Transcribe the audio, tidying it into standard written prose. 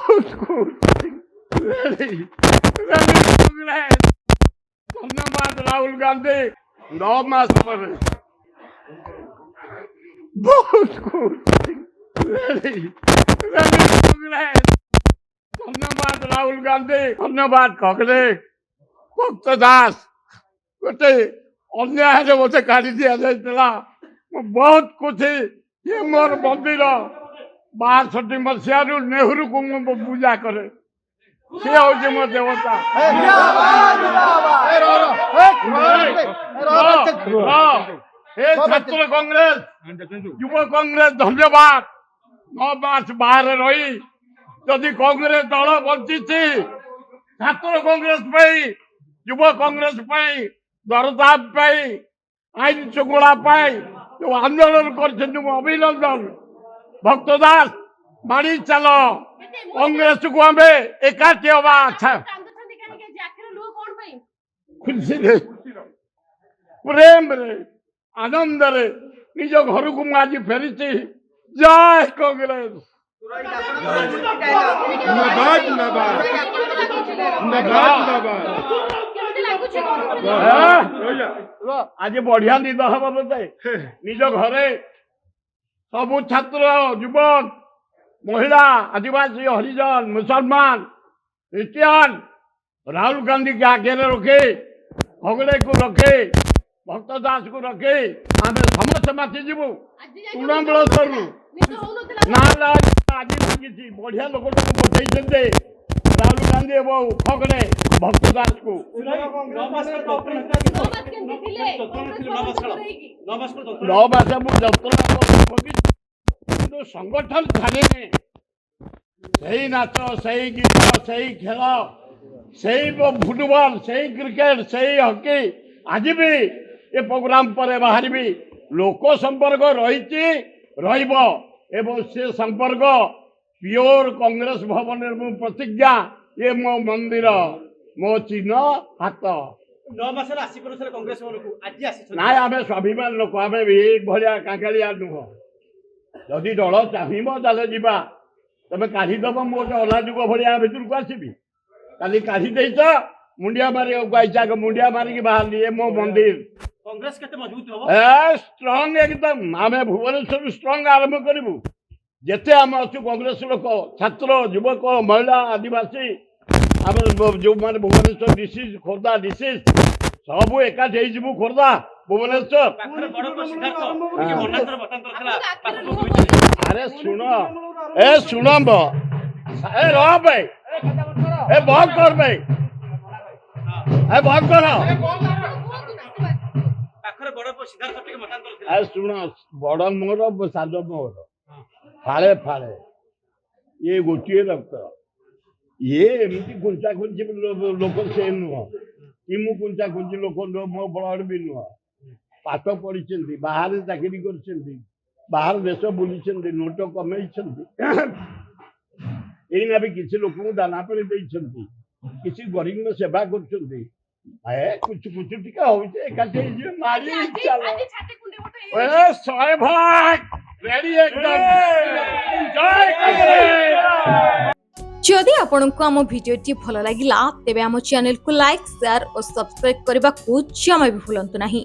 बहुत खुश धन्यवाद राहुल गांधी 9 मास पर बहुत खुश धन्यवाद राहुल गांधी धन्यवाद ककले भक्त दास गोटे अन्याय मत काढ़ी दि जाइला बहुत खुशी ये मोर मंदिर 62 मसीह नेहरू को पूजा करे से हूँ मो देवता छात्र कांग्रेस युव कांग्रेस धन्यवाद 9 मास बाहर रही जदि कांग्रेस दल बंची छात्र कांग्रेस युव कांग्रेस दरदाम आईन श्रृंखला जो आंदोलन कर अभिनंदन भक्त दास माड़ी चल कांग्रेस को आम एकाठी हवा अच्छा खुशी प्रेम रे आनंद रे निज घर को आज फेरी जय कांग्रेस आज बढ़िया निद हम बोलते निज घरे सबू छात्र युवक महिला आदिवासी हरिजन मुसलमान क्रिश्चियन राहुल गांधी के आगे रखे हगड़े को रखे भक्त दास को रखे आम समस्त माति जीवु तृणमूल करू ना आज किसी बढ़िया लोक पठे राहुल गांधी एवं खगड़े भक्त दास को 9 मास मुझे संगठन छाड़े से नाच से गीत से खेल से फुटबॉल से क्रिकेट से हॉकी आज भी ये प्रोग्राम पर बाहर लोक संपर्क रही से संपर्क प्योर कांग्रेस भवन मो प्रतिज्ञा ये मो मंदिर मो चिन्ह हाथ 9 मास आसी कांग्रेस ना आम स्वाभिमान लोक आम भाया काकालिया नुह जदि दल चाहब ताले जा तबे काढ़ीदब मो अलाजुग भाया भर को आसबि काली काढ़ी देच मुंडिया मारे मुंडिया मारिक बाहर ये मो मंदिर कांग्रेस केते मजबूत हो स्ट्रांग एकदम आम भुवनेश्वर स्ट्रांग आरंभ करूँ जिते आम अच्छु कांग्रेस लोक छात्र युवक महिला आदिवासी आम जो मैंने भुवनेश्वर डिस्ट्रिक्ट खोर्धा डिस्ट्रिक्ट सब एकाठी हो खोर्धा भुवनेश्वर अरे शुण ए शुणब ए रह भाई ए बहुत कर भाई ए बहुत कर शुण बड़ मोर साध मोर फाड़े फाड़े ये गोटे रक्त ये एमती कुंचा कुंची लोक से नुह कि मु कुंचा कुंची लोक मो बड़ भी नुह पाठ पढ़ी बाहर चाकरी कर बाहर देश बुली नोट कमे यही भी किसी लोक दाना पानी किसी गरीब सेवा कर कुछ कुछ टिका होकाठी मारी चलो 100 भाग रेडी एकदम जदि आपंक आम भिडी भल लगा तेब आम चैनल को लाइक शेयर और सब्सक्राइब करने को जमा भी भूलु नहीं।